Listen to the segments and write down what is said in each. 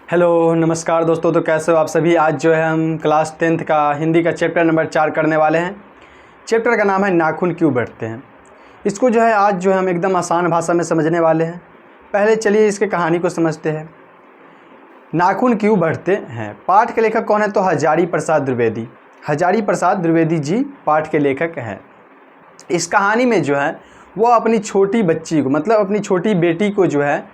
Hello नमस्कार दोस्तों। तो कैसे हो आप सभी। आज जो है हम क्लास 10th का हिंदी का चैप्टर नंबर 4 करने वाले हैं। चैप्टर का नाम है नाखून क्यों बढ़ते हैं। इसको जो है आज जो है हम एकदम आसान भाषा में समझने वाले हैं। पहले चलिए इसके कहानी को समझते हैं। नाखून क्यों बढ़ते हैं। पाठ के लेखक कौन है तो हजारी प्रसाद द्विवेदी। हजारी प्रसाद द्विवेदी जी पाठ के लेखक हैं। इस कहानी में जो है वो अपनी छोटी बच्ची को मतलब अपनी छोटी बेटी को जो है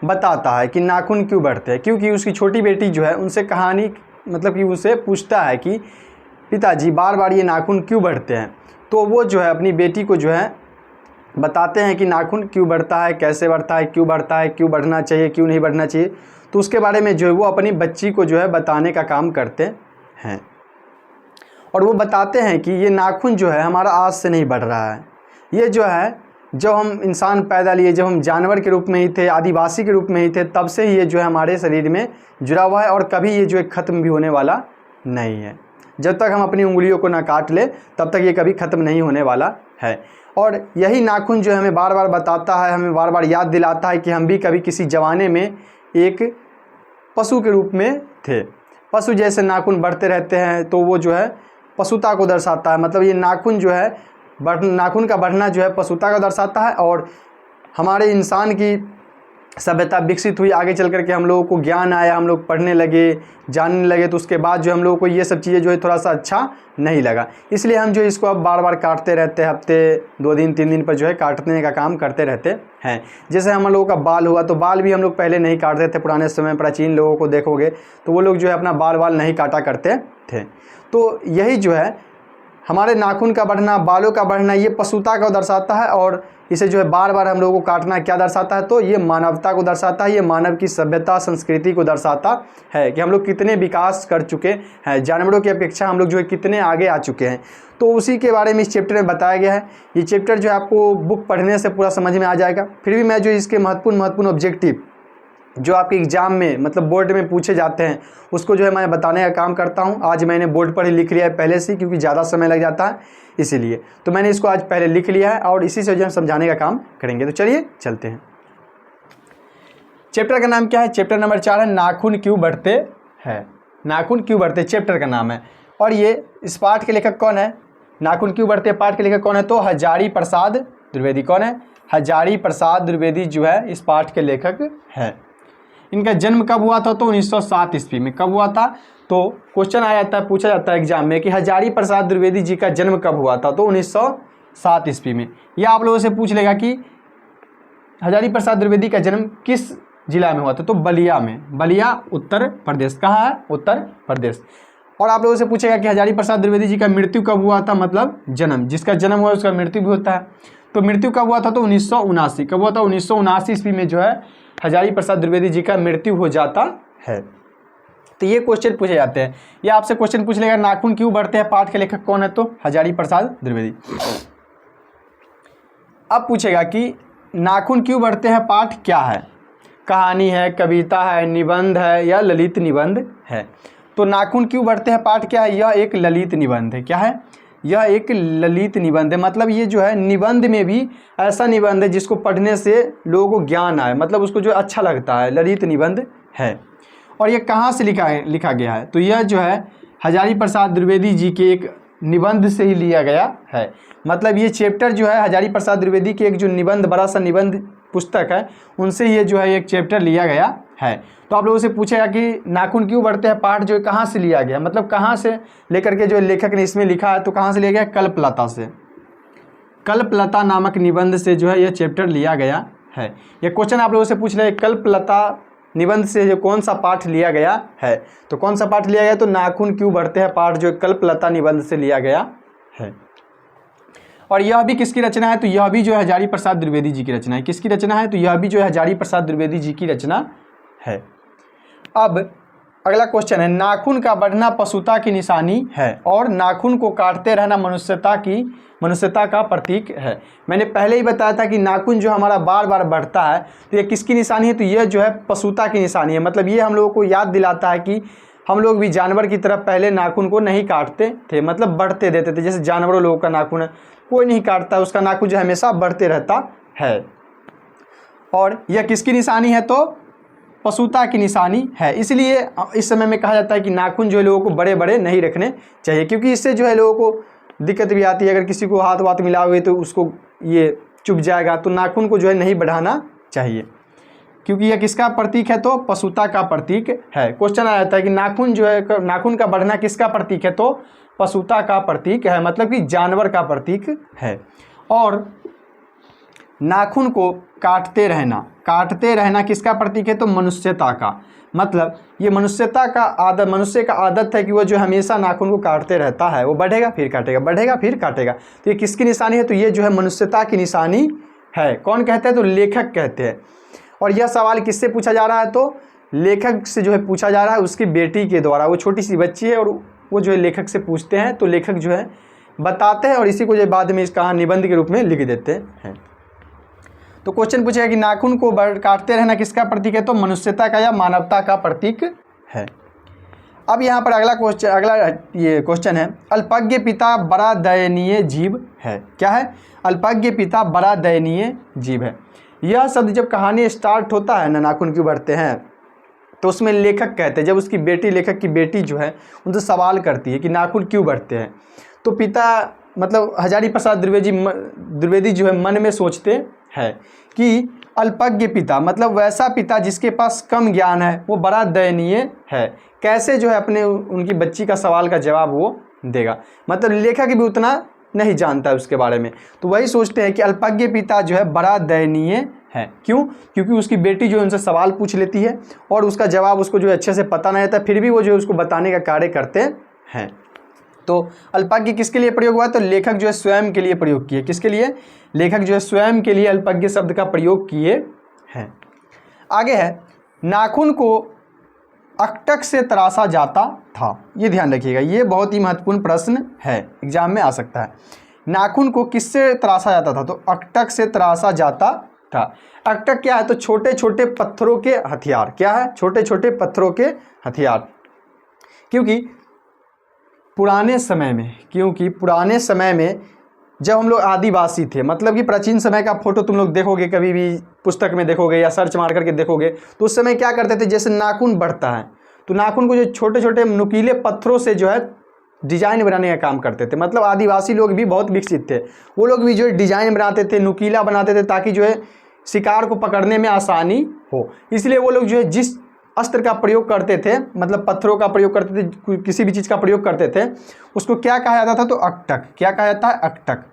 बताता है कि नाखून क्यों बढ़ते हैं, क्योंकि उसकी छोटी बेटी जो है उनसे कहानी मतलब कि उनसे पूछता है कि पिताजी बार बार ये नाखून क्यों बढ़ते हैं। तो वो जो है अपनी बेटी को जो है बताते हैं कि नाखून क्यों बढ़ता है, कैसे बढ़ता है, क्यों बढ़ता है, क्यों बढ़ना चाहिए, क्यों नहीं बढ़ना चाहिए। तो उसके बारे में जो है वो अपनी बच्ची को जो है बताने का काम करते हैं। और वो बताते हैं कि ये नाखून जो है हमारा आज से नहीं बढ़ रहा है। ये जो है जब हम इंसान पैदा लिए, जब हम जानवर के रूप में ही थे, आदिवासी के रूप में ही थे, तब से ही ये जो है हमारे शरीर में जुड़ा हुआ है और कभी ये जो है ख़त्म भी होने वाला नहीं है। जब तक हम अपनी उंगलियों को ना काट ले तब तक ये कभी ख़त्म नहीं होने वाला है। और यही नाखून जो है हमें बार बार बताता है, हमें बार बार याद दिलाता है कि हम भी कभी किसी ज़माने में एक पशु के रूप में थे। पशु जैसे नाखून बढ़ते रहते हैं तो वो जो है पशुता को दर्शाता है। मतलब ये नाखून जो है नाखून का बढ़ना जो है पशुता का दर्शाता है। और हमारे इंसान की सभ्यता विकसित हुई, आगे चल कर के हम लोगों को ज्ञान आया, हम लोग पढ़ने लगे, जानने लगे, तो उसके बाद जो हम लोगों को ये सब चीज़ें जो है थोड़ा सा अच्छा नहीं लगा। इसलिए हम जो इसको अब बार बार काटते रहते हैं, हफ्ते 2 दिन 3 दिन पर जो है काटने का काम करते रहते हैं। जैसे हम लोगों का बाल हुआ तो बाल भी हम लोग पहले नहीं काटते थे। पुराने समय प्राचीन लोगों को देखोगे तो वो लोग जो है अपना बाल नहीं काटा करते थे। तो यही जो है हमारे नाखून का बढ़ना, बालों का बढ़ना, ये पशुता को दर्शाता है। और इसे जो है बार बार हम लोगों को काटना क्या दर्शाता है तो ये मानवता को दर्शाता है। ये मानव की सभ्यता संस्कृति को दर्शाता है कि हम लोग कितने विकास कर चुके हैं, जानवरों की अपेक्षा हम लोग जो है कितने आगे आ चुके हैं। तो उसी के बारे में इस चैप्टर में बताया गया है। ये चैप्टर जो है आपको बुक पढ़ने से पूरा समझ में आ जाएगा। फिर भी मैं जो इसके महत्वपूर्ण ऑब्जेक्टिव जो आपके एग्ज़ाम में मतलब बोर्ड में पूछे जाते हैं उसको जो है मैं बताने का काम करता हूं। आज मैंने बोर्ड पर ही लिख लिया है पहले से, क्योंकि ज़्यादा समय लग जाता है इसीलिए। तो मैंने इसको आज पहले लिख लिया है और इसी से जो हम समझाने का काम करेंगे। तो चलिए चलते हैं। चैप्टर का नाम क्या है। चैप्टर नंबर 4 है नाखून क्यों बढ़ते हैं। नाखून क्यों बढ़ते चैप्टर का नाम है। और ये इस पाठ के लेखक कौन है, नाखून क्यों बढ़ते पाठ के लेखक कौन है तो हजारी प्रसाद द्विवेदी। कौन है, हजारी प्रसाद द्विवेदी जो है इस पाठ के लेखक है। इनका जन्म कब हुआ था तो 1907 ईस्वी में। कब हुआ था तो क्वेश्चन आ जाता है, पूछा जाता है एग्जाम में कि हजारी प्रसाद द्विवेदी जी का जन्म कब हुआ था तो 1907 ईस्वी में। यह आप लोगों से पूछ लेगा कि हजारी प्रसाद द्विवेदी का जन्म किस जिला में हुआ था तो बलिया में। बलिया उत्तर प्रदेश। कहाँ है, उत्तर प्रदेश। और आप लोगों से पूछेगा कि हजारी प्रसाद द्विवेदी जी का मृत्यु कब हुआ था, मतलब जन्म, जिसका जन्म हुआ उसका मृत्यु भी होता है। तो मृत्यु कब हुआ था तो 1979। कब हुआ था 1979 ईस्वी में जो है हजारी प्रसाद द्विवेदी जी का मृत्यु हो जाता है। तो ये क्वेश्चन पूछे जाते हैं। ये आपसे क्वेश्चन पूछ लेगा नाखून क्यों बढ़ते हैं, पाठ के लेखक कौन है तो हजारी प्रसाद द्विवेदी। अब पूछेगा कि नाखून क्यों बढ़ते हैं पाठ क्या है, कहानी है, कविता है, निबंध है या ललित निबंध है। तो नाखून क्यों बढ़ते हैं पाठ क्या है, यह एक ललित निबंध है। क्या है, यह एक ललित निबंध है। मतलब ये जो है निबंध में भी ऐसा निबंध है जिसको पढ़ने से लोगों को ज्ञान आए, मतलब उसको जो अच्छा लगता है, ललित निबंध है। और ये कहाँ से लिखा गया है तो यह जो है हजारी प्रसाद द्विवेदी जी के एक निबंध से ही लिया गया है। मतलब ये चैप्टर जो है हजारी प्रसाद द्विवेदी के एक जो निबंध, बड़ा सा निबंध पुस्तक है, उनसे ये जो है एक चैप्टर लिया गया है। तो आप लोगों से पूछेगा कि नाखून क्यों बढ़ते हैं पाठ जो है कहाँ से लिया गया, मतलब कहाँ से लेकर के जो लेखक ने इसमें लिखा है तो कहाँ से लिया गया, कल्पलता से। कल्पलता नामक निबंध से जो है यह चैप्टर लिया गया है। यह क्वेश्चन आप लोगों से पूछ रहे हैं कल्पलता निबंध से जो कौन सा पाठ लिया गया है तो कौन सा पाठ लिया गया तो नाखून क्यों बढ़ते हैं पाठ जो कल्पलता निबंध से लिया गया है। और यह भी किसकी रचना है तो यह भी जो है हजारी प्रसाद द्विवेदी जी की रचना है। किसकी रचना है तो यह भी जो है हजारी प्रसाद द्विवेदी जी की रचना है। अब अगला क्वेश्चन है नाखून का बढ़ना पशुता की निशानी है और नाखून को काटते रहना मनुष्यता का प्रतीक है। मैंने पहले ही बताया था कि नाखून जो हमारा बार बार बढ़ता है तो ये किसकी निशानी है तो यह जो है पशुता की निशानी है। मतलब ये हम लोगों को याद दिलाता है कि हम लोग भी जानवर की तरफ पहले नाखून को नहीं काटते थे, मतलब बढ़ते देते थे। जैसे जानवरों लोगों का नाखून है, कोई नहीं काटता, उसका नाखून जो हमेशा बढ़ते रहता है। और यह किसकी निशानी है तो पशुता की निशानी है। इसलिए इस समय में कहा जाता है कि नाखून जो है लोगों को बड़े बड़े नहीं रखने चाहिए, क्योंकि इससे जो है लोगों को दिक्कत भी आती है। अगर किसी को हाथ वाथ मिलाओगे तो उसको ये चुभ जाएगा, तो नाखून को जो है नहीं बढ़ाना चाहिए, क्योंकि यह किसका प्रतीक है, तो पशुता का प्रतीक है। क्वेश्चन आ जाता है कि नाखून जो है, नाखून का बढ़ना किसका प्रतीक है, तो पशुता का प्रतीक है, मतलब कि जानवर का प्रतीक है। और नाखून को काटते रहना किसका प्रतीक है, तो मनुष्यता का। मतलब ये मनुष्यता का आदत, मनुष्य का आदत है कि वो जो हमेशा नाखून को काटते रहता है, वो बढ़ेगा फिर काटेगा, बढ़ेगा फिर काटेगा। तो ये किसकी निशानी है, तो ये जो है मनुष्यता की निशानी है। कौन कहते हैं, तो लेखक कहते हैं। और यह सवाल किससे पूछा जा रहा है, तो लेखक से जो है पूछा जा रहा है, उसकी बेटी के द्वारा। वो छोटी सी बच्ची है और वो जो है लेखक से पूछते हैं, तो लेखक जो है बताते हैं और इसी को जो बाद में इसका निबंध के रूप में लिख देते हैं। तो क्वेश्चन पूछेगा कि नाखून को काटते रहना किसका प्रतीक है, तो मनुष्यता का या मानवता का प्रतीक है। अब यहाँ पर अगला ये क्वेश्चन है, अल्पज्ञ पिता बड़ा दयनीय जीव है। क्या है, अल्पज्ञ पिता बड़ा दयनीय जीव है। यह शब्द जब कहानी स्टार्ट होता है ना, नाखून क्यों बढ़ते हैं, तो उसमें लेखक कहते हैं, जब उसकी बेटी, लेखक की बेटी जो है उनसे सवाल करती है कि नाखून क्यों बढ़ते हैं, तो पिता मतलब हजारी प्रसाद द्विवेदी जो है मन में सोचते हैं कि अल्पज्ञ पिता मतलब वैसा पिता जिसके पास कम ज्ञान है, वो बड़ा दयनीय है। कैसे जो है अपने उनकी बच्ची का सवाल का जवाब वो देगा, मतलब लेखक भी उतना नहीं जानता है उसके बारे में। तो वही सोचते हैं कि अल्पज्ञ पिता जो है बड़ा दयनीय है। क्यों, क्योंकि उसकी बेटी जो है उनसे सवाल पूछ लेती है और उसका जवाब उसको जो है अच्छे से पता नहीं रहता, फिर भी वो जो है उसको बताने का कार्य करते हैं। तो अल्पज्ञ किसके लिए प्रयोग हुआ है, तो लेखक जो है स्वयं के लिए प्रयोग किए। किसके लिए, लेखक जो है स्वयं के लिए अल्पज्ञ शब्द का प्रयोग किए हैं। आगे है, नाखून को अकटक से तराशा जाता था। ये ध्यान रखिएगा, ये बहुत ही महत्वपूर्ण प्रश्न है, एग्जाम में आ सकता है। नाखून को किससे तराशा जाता था, तो अकटक से तराशा जाता था। अकटक क्या है, तो छोटे छोटे पत्थरों के हथियार। क्या है, छोटे छोटे पत्थरों के हथियार। क्योंकि पुराने समय में जब हम लोग आदिवासी थे, मतलब कि प्राचीन समय का फोटो तुम लोग देखोगे, कभी भी पुस्तक में देखोगे या सर्च मार करके देखोगे, तो उस समय क्या करते थे, जैसे नाखून बढ़ता है तो नाखून को जो छोटे छोटे नुकीले पत्थरों से जो है डिजाइन बनाने का काम करते थे। मतलब आदिवासी लोग भी बहुत विकसित थे, वो लोग भी जो है डिजाइन बनाते थे, नुकीला बनाते थे, ताकि जो है शिकार को पकड़ने में आसानी हो। इसलिए वो लोग जो है जिस अस्त्र का प्रयोग करते थे, मतलब पत्थरों का प्रयोग करते थे, किसी भी चीज़ का प्रयोग करते थे, उसको क्या कहा जाता था, तो अकटक। क्या कहा जाता है, अकटक।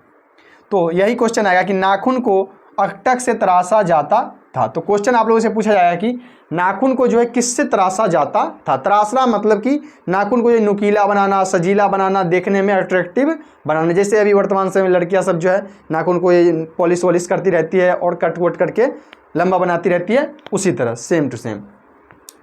तो यही क्वेश्चन आएगा कि नाखून को अकटक से तराशा जाता था। तो क्वेश्चन आप लोगों से पूछा जाएगा कि नाखून को जो है किससे तराशा जाता था। तराशना मतलब कि नाखून को जो नुकीला बनाना, सजीला बनाना, देखने में अट्रैक्टिव बनाना। जैसे अभी वर्तमान समय में लड़कियां सब जो है नाखून को ये पॉलिश वॉलिश करती रहती है और कट वट करके लंबा बनाती रहती है, उसी तरह सेम टू सेम।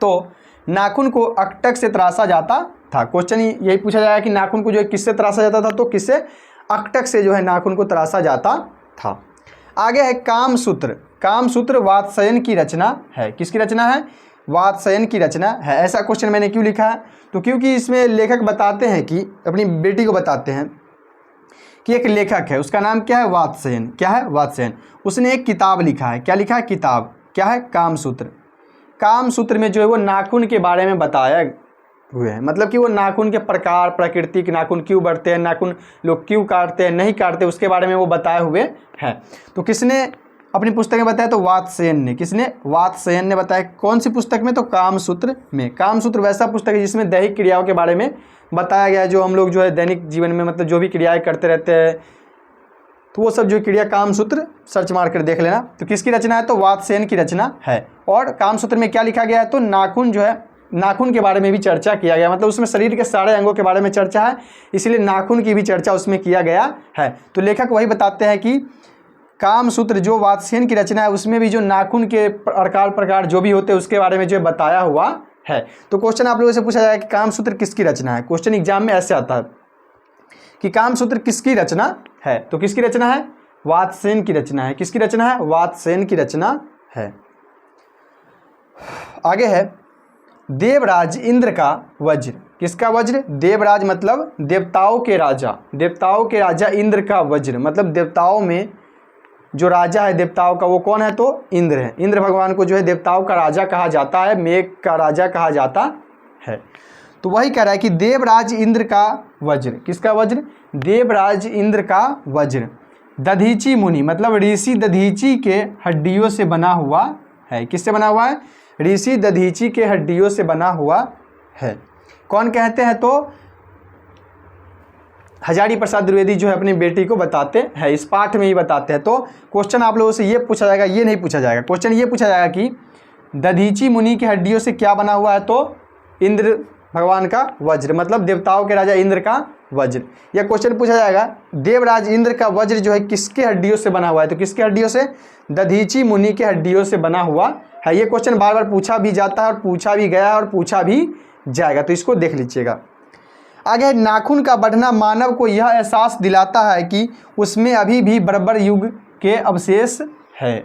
तो नाखून को अकटक से तराशा जाता था। क्वेश्चन यही पूछा जाएगा कि नाखून को जो है किससे तराशा जाता था, तो किससे, अकटक से जो है नाखून को तराशा जाता था। आगे है कामसूत्र। कामसूत्र वात्स्ययन की रचना है। किसकी रचना है, वात्स्ययन की रचना है। ऐसा क्वेश्चन मैंने क्यों लिखा है, तो क्योंकि इसमें लेखक बताते हैं कि अपनी बेटी को बताते हैं कि एक लेखक है, उसका नाम क्या है, वात्स्ययन। क्या है, वात्स्ययन। उसने एक किताब लिखा है। क्या लिखा है, किताब। क्या है, कामसूत्र। कामसूत्र में जो है वो नाखून के बारे में बताया हुए हैं, मतलब कि वो नाखून के प्रकार, प्रकृति के नाखून क्यों बढ़ते हैं, नाखून लोग क्यों काटते हैं, नहीं काटते, उसके बारे में वो बताए हुए हैं। तो किसने अपनी पुस्तक में बताया, तो वात्स्ययन ने। किसने, वात्स्ययन ने बताया। कौन सी पुस्तक में, तो कामसूत्र में। कामसूत्र वैसा पुस्तक है जिसमें दैहिक क्रियाओं के बारे में बताया गया है, जो हम लोग जो है दैनिक जीवन में मतलब जो भी क्रियाएँ करते रहते हैं, तो वो सब जो क्रिया कामसूत्र सर्च मार कर देख लेना। तो किसकी रचना है, तो वात्स्ययन की रचना है। और कामसूत्र में क्या लिखा गया है, तो नाखून जो है, नाखून के बारे में भी चर्चा किया गया, मतलब उसमें शरीर के सारे अंगों के बारे में चर्चा है, इसलिए नाखून की भी चर्चा उसमें किया गया है। तो लेखक वही बताते हैं कि कामसूत्र जो वात्स्ययन की रचना है, उसमें भी जो नाखून के प्रकार जो भी होते हैं उसके बारे में जो बताया हुआ है। तो क्वेश्चन आप लोगों से पूछा जाएगा कि कामसूत्र किसकी रचना है। क्वेश्चन एग्जाम में ऐसे आता है कि कामसूत्र किसकी रचना है, तो किसकी रचना है, वात्स्ययन की रचना है। किसकी रचना है, वात्स्ययन की रचना है। आगे है, देवराज इंद्र का वज्र। किसका वज्र, देवराज मतलब देवताओं के राजा। देवताओं के राजा इंद्र का वज्र मतलब देवताओं में जो राजा है देवताओं का वो कौन है, तो इंद्र है। इंद्र भगवान को जो है देवताओं का राजा कहा जाता है, मेघ का राजा कहा जाता है। तो वही कह रहा है कि देवराज इंद्र का वज्र, किसका वज्र, देवराज इंद्र का वज्र दधीची मुनि मतलब ऋषि दधीची के हड्डियों से बना हुआ है। किससे बना हुआ है, ऋषि दधीची के हड्डियों से बना हुआ है। कौन कहते हैं, तो हजारी प्रसाद द्विवेदी जो है अपनी बेटी को बताते हैं, इस पाठ में ही बताते हैं। तो क्वेश्चन आप लोगों से ये पूछा जाएगा, ये नहीं पूछा जाएगा, क्वेश्चन ये पूछा जाएगा कि दधीची मुनि की हड्डियों से क्या बना हुआ है, तो इंद्र भगवान का वज्र मतलब देवताओं के राजा इंद्र का वज्र। यह क्वेश्चन पूछा जाएगा देवराज इंद्र का वज्र जो है किसके हड्डियों से बना हुआ है, तो किसके हड्डियों से, दधीची मुनि के हड्डियों से बना हुआ है। ये क्वेश्चन बार बार पूछा भी जाता है और पूछा भी गया है और पूछा भी जाएगा, तो इसको देख लीजिएगा। आगे, नाखून का बढ़ना मानव को यह एहसास दिलाता है कि उसमें अभी भी बर्बर युग के अवशेष है।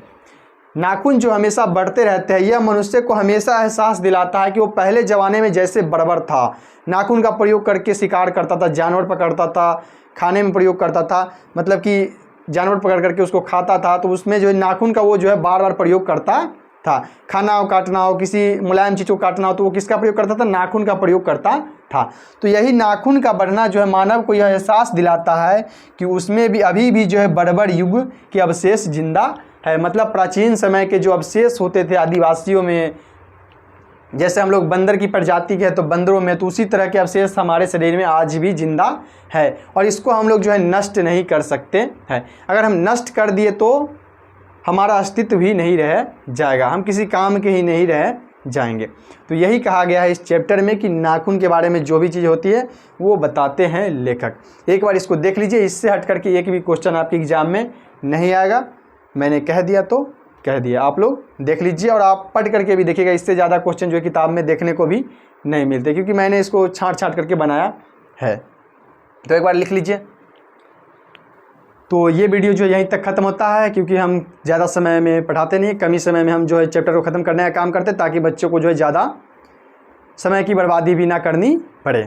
नाखून जो हमेशा बढ़ते रहते हैं, यह मनुष्य को हमेशा एहसास दिलाता है कि वो पहले ज़माने में जैसे बर्बर था, नाखून का प्रयोग करके शिकार करता था, जानवर पकड़ता था, खाने में प्रयोग करता था, मतलब कि जानवर पकड़ करके उसको खाता था, तो उसमें जो है नाखून का वो जो है बार बार प्रयोग करता था। खाना हो, काटना हो, किसी मुलायम चीज़ को काटना हो, तो वो किसका प्रयोग करता था, नाखून का प्रयोग करता था। तो यही नाखून का बढ़ना जो है मानव को यह एहसास दिलाता है कि उसमें भी अभी भी जो है बर्बर युग के अवशेष जिंदा है। मतलब प्राचीन समय के जो अवशेष होते थे आदिवासियों में, जैसे हम लोग बंदर की प्रजाति के हैं तो बंदरों में, तो उसी तरह के अवशेष हमारे शरीर में आज भी जिंदा है और इसको हम लोग जो है नष्ट नहीं कर सकते हैं। अगर हम नष्ट कर दिए तो हमारा अस्तित्व ही नहीं रह जाएगा, हम किसी काम के ही नहीं रह जाएंगे। तो यही कहा गया है इस चैप्टर में कि नाखून के बारे में जो भी चीज़ होती है वो बताते हैं लेखक। एक बार इसको देख लीजिए, इससे हट करके एक भी क्वेश्चन आपके एग्जाम में नहीं आएगा। मैंने कह दिया तो कह दिया, आप लोग देख लीजिए और आप पढ़ करके भी देखिएगा। इससे ज़्यादा क्वेश्चन जो है किताब में देखने को भी नहीं मिलते, क्योंकि मैंने इसको छाँट छाँट करके बनाया है। तो एक बार लिख लीजिए। तो ये वीडियो जो यहीं तक ख़त्म होता है, क्योंकि हम ज़्यादा समय में पढ़ाते नहीं, कम ही समय में हम जो है चैप्टर को ख़त्म करने का काम करते, ताकि बच्चों को जो है ज़्यादा समय की बर्बादी भी ना करनी पड़े।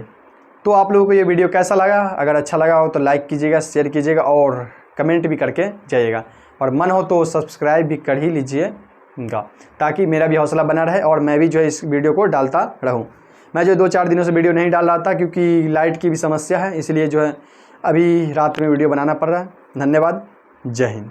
तो आप लोगों को ये वीडियो कैसा लगा, अगर अच्छा लगा हो तो लाइक कीजिएगा, शेयर कीजिएगा और कमेंट भी करके जाइएगा, और मन हो तो सब्सक्राइब भी कर ही लीजिएगा, ताकि मेरा भी हौसला बना रहे और मैं भी जो है इस वीडियो को डालता रहूँ। मैं जो 2-4 दिनों से वीडियो नहीं डाल रहा था, क्योंकि लाइट की भी समस्या है, इसलिए जो है अभी रात में वीडियो बनाना पड़ रहा है। धन्यवाद, जय हिंद।